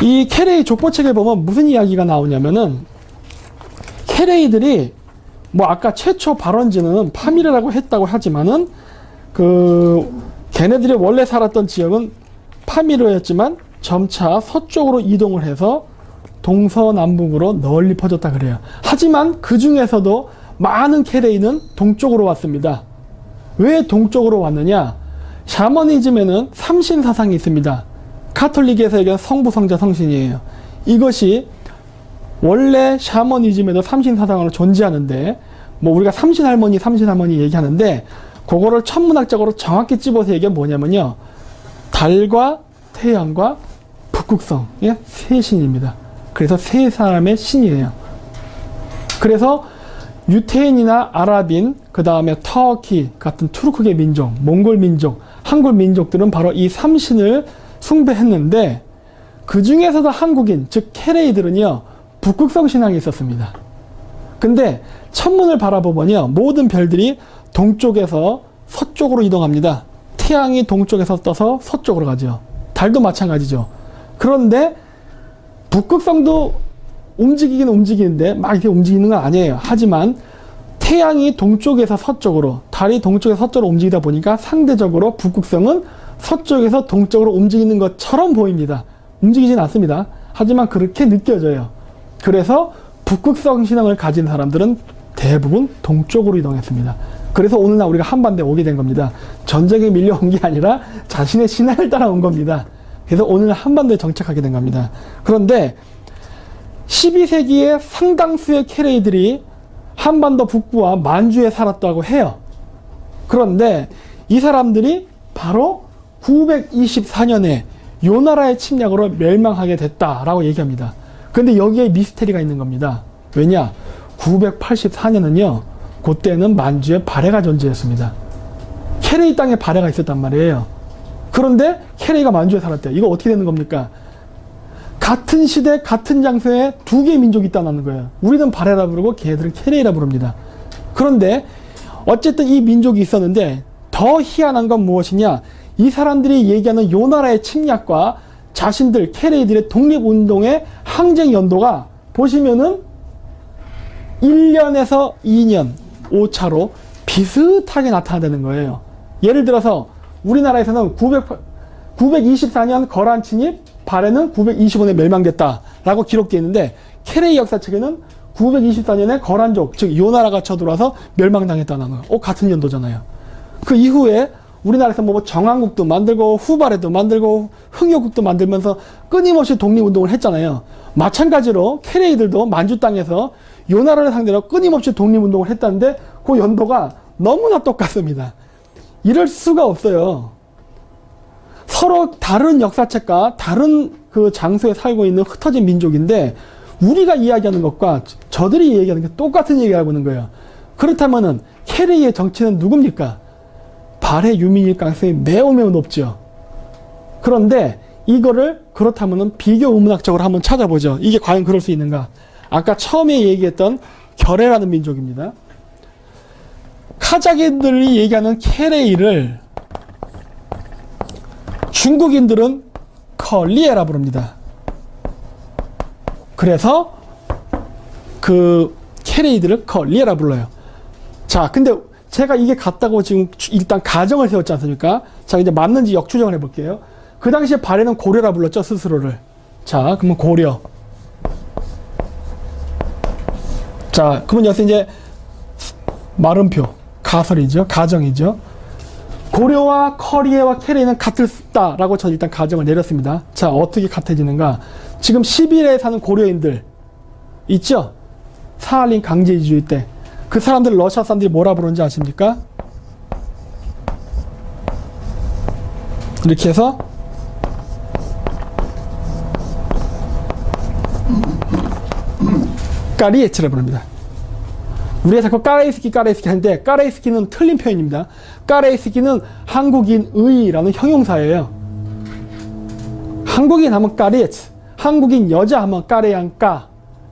이 캐레이 족보책에 보면 무슨 이야기가 나오냐면은 캐레이들이 뭐 아까 최초 발원지는 파미르라고 했다고 하지만은 걔네들이 원래 살았던 지역은 파미르였지만 점차 서쪽으로 이동을 해서 동서남북으로 널리 퍼졌다 그래요. 하지만 그 중에서도 많은 캐레이는 동쪽으로 왔습니다. 왜 동쪽으로 왔느냐? 샤머니즘에는 삼신 사상이 있습니다. 카톨릭에서 얘기하는 성부, 성자, 성신이에요. 이것이 원래 샤머니즘에도 삼신 사상으로 존재하는데, 뭐 우리가 삼신 할머니 얘기하는데, 그거를 천문학적으로 정확히 찝어서 얘기하면 뭐냐면요, 달과 태양과 북극성의 세 신입니다. 그래서 세 사람의 신이에요. 그래서 유태인이나 아랍인, 그 다음에 터키 같은 투르크계 민족, 몽골 민족, 한글 민족들은 바로 이 삼신을 숭배했는데, 그 중에서도 한국인, 즉 캐레이들은요, 북극성 신앙이 있었습니다. 근데 천문을 바라보면요, 모든 별들이 동쪽에서 서쪽으로 이동합니다. 태양이 동쪽에서 떠서 서쪽으로 가죠. 달도 마찬가지죠. 그런데 북극성도 움직이긴 움직이는데 막 이렇게 움직이는 건 아니에요. 하지만 태양이 동쪽에서 서쪽으로, 달이 동쪽에서 서쪽으로 움직이다 보니까 상대적으로 북극성은 서쪽에서 동쪽으로 움직이는 것처럼 보입니다. 움직이진 않습니다. 하지만 그렇게 느껴져요. 그래서 북극성 신앙을 가진 사람들은 대부분 동쪽으로 이동했습니다. 그래서 오늘날 우리가 한반도에 오게 된 겁니다. 전쟁에 밀려온 게 아니라 자신의 신앙을 따라온 겁니다. 그래서 오늘 한반도에 정착하게 된 겁니다. 그런데 12세기에 상당수의 캐레이들이 한반도 북부와 만주에 살았다고 해요. 그런데 이 사람들이 바로 924년에 요나라의 침략으로 멸망하게 됐다라고 얘기합니다. 근데 여기에 미스테리가 있는 겁니다. 왜냐? 984년은요, 그때는 만주에 발해가 존재했습니다. 캐레이 땅에 발해가 있었단 말이에요. 그런데 캐레이가 만주에 살았대요. 이거 어떻게 되는 겁니까? 같은 시대, 같은 장소에 두 개의 민족이 있다는 거예요. 우리는 발해라 부르고 걔네들은 캐레이라 부릅니다. 그런데 어쨌든 이 민족이 있었는데 더 희한한 건 무엇이냐? 이 사람들이 얘기하는 요나라의 침략과 자신들 캐레이들의 독립운동의 항쟁 연도가 보시면은 1년에서 2년 오차로 비슷하게 나타나는 거예요. 예를 들어서 우리나라에서는 924년 거란 침입, 발해는 925년에 멸망됐다라고 기록되어 있는데 캐레이 역사책에는 924년에 거란족, 즉 요나라가 쳐들어와서 멸망당했다는 거예요. 같은 연도잖아요. 그 이후에 우리나라에서 뭐 정한국도 만들고 후발해도 만들고 흥효국도 만들면서 끊임없이 독립운동을 했잖아요. 마찬가지로 캐레이들도 만주 땅에서 요나라를 상대로 끊임없이 독립운동을 했다는데 그 연도가 너무나 똑같습니다. 이럴 수가 없어요. 서로 다른 역사책과 다른 그 장소에 살고 있는 흩어진 민족인데 우리가 이야기하는 것과 저들이 얘기하는 게 똑같은 얘기를 하고 있는 거예요. 그렇다면은 캐레이의 정치는 누굽니까? 발해 유민일 가능성이 매우 높죠. 그런데 이거를 그렇다면은 비교 우문학적으로 한번 찾아보죠. 이게 과연 그럴 수 있는가? 아까 처음에 얘기했던 결해라는 민족입니다. 카자흐인들이 얘기하는 캐레이를 중국인들은 컬리에라 부릅니다. 그래서 그 캐레이들을 컬리에라 불러요. 자, 근데 제가 이게 같다고 지금 일단 가정을 세웠지 않습니까? 자, 이제 맞는지 역추정을 해볼게요. 그 당시에 발해는 고려라 불렀죠, 스스로를. 자, 그러면 고려. 자, 그러면 여기서 이제 마름표, 가설이죠, 가정이죠. 고려와 커리에와 캐레이는 같을다라고 저는 일단 가정을 내렸습니다. 자, 어떻게 같아지는가? 지금 시빌에 사는 고려인들 있죠? 사할린 강제이주의 때 그 사람들 러시아 사람들이 뭐라 부르는지 아십니까? 이렇게 해서 까리에츠를 부릅니다. 우리가 자꾸 까레이스키 하는데 까레이스키는 틀린 표현입니다. 까레이스키는 한국인의라는 형용사예요. 한국인 하면 까리에츠, 한국인 여자 하면 까레양까,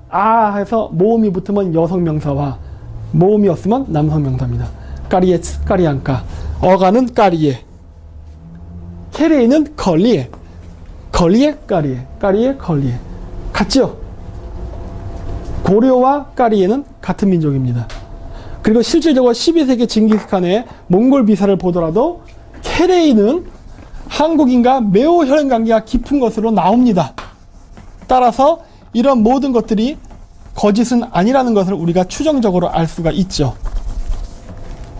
아 해서 모음이 붙으면 여성명사와 모음이 없으면 남성명사입니다. 까리에츠, 까리양까. 어가는 까리에, 캐레이는 컬리에. 걸리에, 까리에, 까리에, 걸리에. 같죠? 고려와 까리에는 같은 민족입니다. 그리고 실질적으로 12세기 징기스칸의 몽골 비사를 보더라도 케레이는 한국인과 매우 혈연관계가 깊은 것으로 나옵니다. 따라서 이런 모든 것들이 거짓은 아니라는 것을 우리가 추정적으로 알 수가 있죠.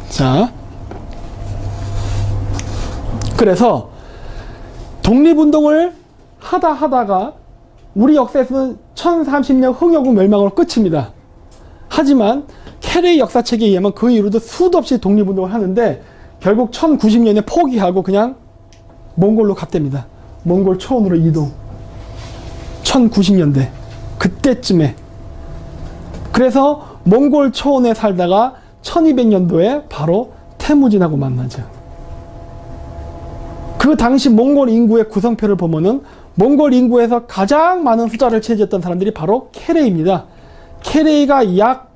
자, 그래서 독립운동을 하다가 우리 역사에서는 1030년 흥여국 멸망으로 끝입니다. 하지만 케레이 역사책에 의하면 그 이후로도 수도 없이 독립운동을 하는데 결국 1090년에 포기하고 그냥 몽골로 갔답니다. 몽골 초원으로 이동. 1090년대 그때쯤에. 그래서 몽골 초원에 살다가 1200년도에 바로 태무진하고 만나죠. 그 당시 몽골 인구의 구성표를 보면은 몽골 인구에서 가장 많은 숫자를 차지했던 사람들이 바로 케레이입니다. 케레이가 약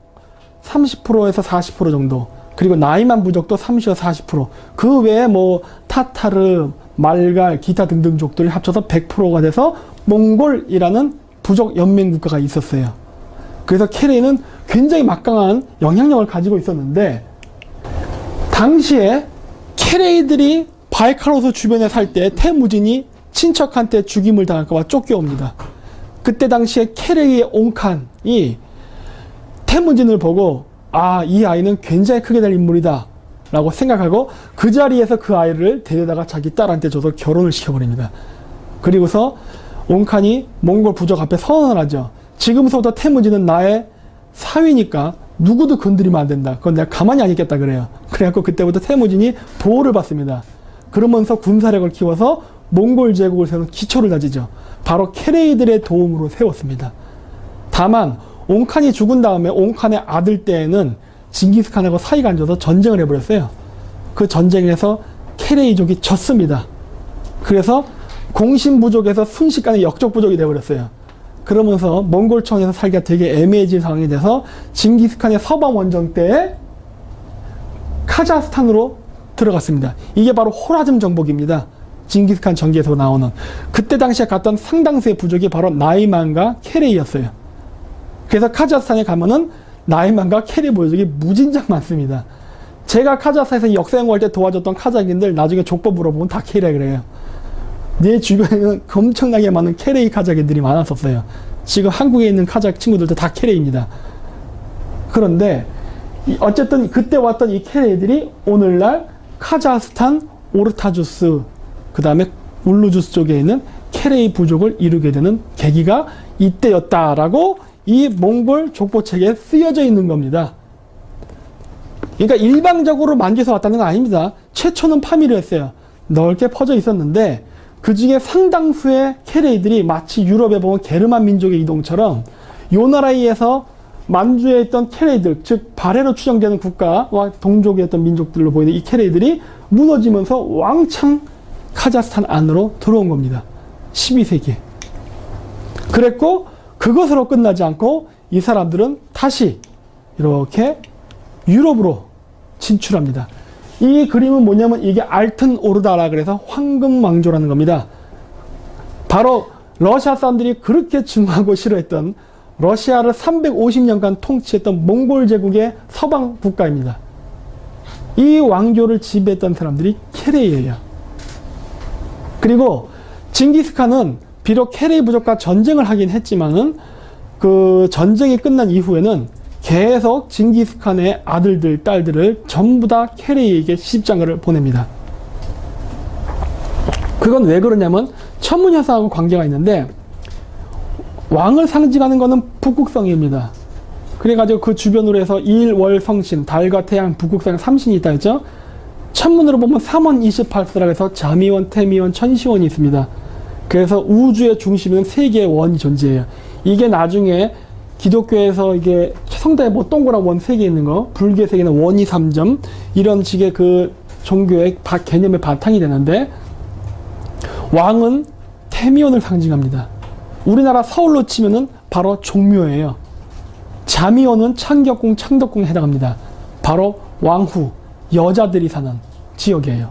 30%에서 40% 정도, 그리고 나이만 부족도 30에서 40%, 그 외에 뭐 타타르, 말갈, 기타 등등 족들이 합쳐서 100%가 돼서 몽골이라는 부족 연맹 국가가 있었어요. 그래서 케레이는 굉장히 막강한 영향력을 가지고 있었는데, 당시에 케레이들이 바이칼호수 주변에 살 때 태무진이 친척한테 죽임을 당할까봐 쫓겨옵니다. 그때 당시에 케레이의 옹칸이 태무진을 보고 아, 이 아이는 굉장히 크게 될 인물이다 라고 생각하고 그 자리에서 그 아이를 데려다가 자기 딸한테 줘서 결혼을 시켜버립니다. 그리고서 옹칸이 몽골 부족 앞에 선언을 하죠. 지금부터 태무진은 나의 사위니까 누구도 건드리면 안 된다. 그건 내가 가만히 안 있겠다 그래요. 그래갖고 그때부터 태무진이 보호를 받습니다. 그러면서 군사력을 키워서 몽골 제국을 세우는 기초를 다지죠. 바로 케레이들의 도움으로 세웠습니다. 다만 옹칸이 죽은 다음에 옹칸의 아들 때에는 징기스칸하고 사이가 안 좋아서 전쟁을 해버렸어요. 그 전쟁에서 케레이족이 졌습니다. 그래서 공신부족에서 순식간에 역적부족이 되어버렸어요. 그러면서 몽골 초원에서 살기가 되게 애매해진 상황이 돼서 징기스칸의 서방 원정 때에 카자흐스탄으로 들어갔습니다. 이게 바로 호라즘 정복입니다. 징기스칸 전기에서 나오는. 그때 당시에 갔던 상당수의 부족이 바로 나이만과 케레이였어요. 그래서 카자흐스탄에 가면은 나이만과 케레이 부족이 무진장 많습니다. 제가 카자흐스탄에서 역사 연구할 때 도와줬던 카자흐인들 나중에 족보 물어보면 다 케레이 그래요. 내 주변에는 엄청나게 많은 케레이 카자흐인들이 많았었어요. 지금 한국에 있는 카자흐 친구들도 다 케레이입니다. 그런데 어쨌든 그때 왔던 이 케레이들이 오늘날 카자흐스탄 오르타주스, 그 다음에 울루주스 쪽에 있는 케레이 부족을 이루게 되는 계기가 이때였다라고 이 몽골 족보책에 쓰여져 있는 겁니다. 그러니까 일방적으로 만주에서 왔다는 건 아닙니다. 최초는 파미르였어요. 넓게 퍼져 있었는데 그 중에 상당수의 케레이들이 마치 유럽에 보면 게르만 민족의 이동처럼 요 나라에서 만주에 있던 케레이들, 즉 발해로 추정되는 국가와 동족이었던 민족들로 보이는 이 케레이들이 무너지면서 왕창 카자흐스탄 안으로 들어온 겁니다. 12세기에. 그랬고 그것으로 끝나지 않고 이 사람들은 다시 이렇게 유럽으로 진출합니다. 이 그림은 뭐냐면 이게 알튼 오르다라 그래서 황금 왕조라는 겁니다. 바로 러시아 사람들이 그렇게 증오하고 싫어했던 러시아를 350년간 통치했던 몽골 제국의 서방 국가입니다. 이 왕조를 지배했던 사람들이 케레이예요. 그리고 징기스칸은 비록 케레이 부족과 전쟁을 하긴 했지만은 그 전쟁이 끝난 이후에는 계속 징기스칸의 아들들, 딸들을 전부 다 케레이에게 시집장가를 보냅니다. 그건 왜 그러냐면 천문현상하고 관계가 있는데 왕을 상징하는 것은 북극성입니다. 그래가지고 그 주변으로 해서 일, 월, 성신, 달과 태양, 북극성, 삼신이 있다 했죠. 천문으로 보면 3원 28수라 해서 자미원, 태미원, 천시원이 있습니다. 그래서 우주의 중심에는 세 개의 원이 존재해요. 이게 나중에 기독교에서 이게 성당에 뭐 동그란 원 세 개 있는 거, 불교 세계는 원이 3점, 이런 식의 그 종교의 개념의 바탕이 되는데, 왕은 태미원을 상징합니다. 우리나라 서울로 치면은 바로 종묘예요. 자미원은 창격궁, 창덕궁에 해당합니다. 바로 왕후, 여자들이 사는 지역이에요.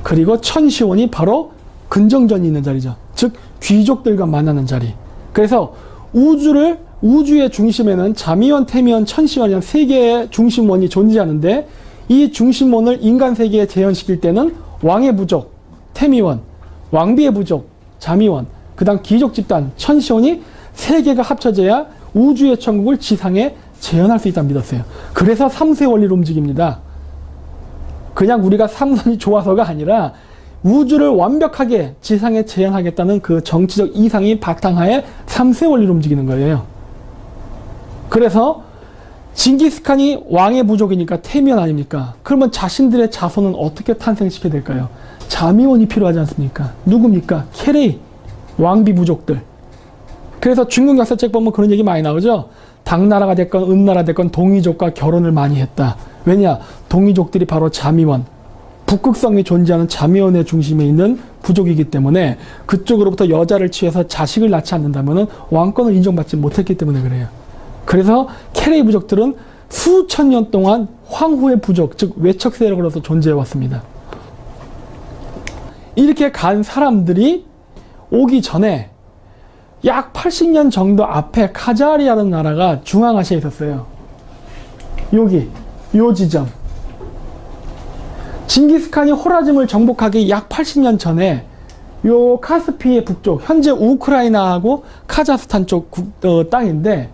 그리고 천시원이 바로 근정전이 있는 자리죠. 즉 귀족들과 만나는 자리. 그래서 우주의 중심에는 자미원, 태미원, 천시원이라는 세 개의 중심원이 존재하는데, 이 중심원을 인간 세계에 재현시킬 때는 왕의 부족, 태미원, 왕비의 부족, 자미원, 그 다음 귀족 집단, 천시원이 세 개가 합쳐져야 우주의 천국을 지상에 재현할 수 있다고 믿었어요. 그래서 3세 원리로 움직입니다. 그냥 우리가 삼선이 좋아서가 아니라 우주를 완벽하게 지상에 재현하겠다는 그 정치적 이상이 바탕하에 3세 원리로 움직이는 거예요. 그래서 징기스칸이 왕의 부족이니까 태미원 아닙니까? 그러면 자신들의 자손은 어떻게 탄생시켜야 될까요? 자미원이 필요하지 않습니까? 누굽니까? 케레이, 왕비 부족들. 그래서 중국 역사책 보면 그런 얘기 많이 나오죠. 당나라가 됐건 은나라 됐건 동이족과 결혼을 많이 했다. 왜냐? 동이족들이 바로 자미원, 북극성이 존재하는 자미원의 중심에 있는 부족이기 때문에 그쪽으로부터 여자를 취해서 자식을 낳지 않는다면 왕권을 인정받지 못했기 때문에 그래요. 그래서 케레이 부족들은 수천 년 동안 황후의 부족, 즉 외척 세력으로서 존재해 왔습니다. 이렇게 간 사람들이 오기 전에 약 80년 정도 앞에 카자리아라는 나라가 중앙아시아에 있었어요. 여기, 요 지점. 징기스칸이 호라즘을 정복하기 약 80년 전에 요 카스피의 북쪽, 현재 우크라이나하고 카자흐스탄 쪽 땅인데,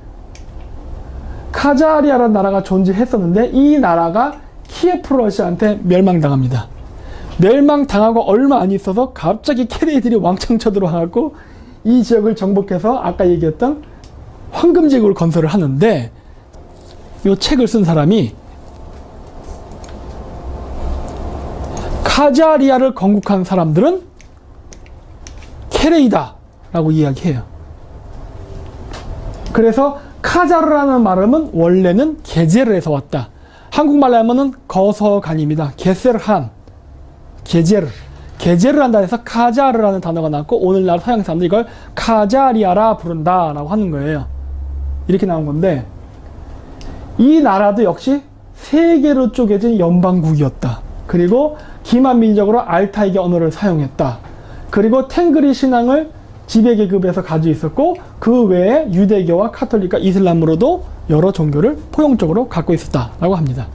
카자리아라는 나라가 존재했었는데 이 나라가 키예프 러시아한테 멸망당합니다. 멸망당하고 얼마 안 있어서 갑자기 케레이들이 왕창 쳐들어와갖고 이 지역을 정복해서 아까 얘기했던 황금제국을 건설을 하는데, 이 책을 쓴 사람이 카자리아를 건국한 사람들은 케레이다 라고 이야기해요. 그래서 카자르라는 말은 원래는 게제르에서 왔다. 한국말로 하면은 거서간입니다. 게세르한, 게제르. 게제르를 한다 해서 카자르라는 단어가 나왔고, 오늘날 서양 사람들이 이걸 카자리아라 부른다 라고 하는 거예요. 이렇게 나온 건데, 이 나라도 역시 세 개로 쪼개진 연방국이었다. 그리고 기만민족으로 알타이계 언어를 사용했다. 그리고 탱그리 신앙을 지배계급에서 가지고 있었고, 그 외에 유대교와 카톨릭과 이슬람으로도 여러 종교를 포용적으로 갖고 있었다라고 합니다.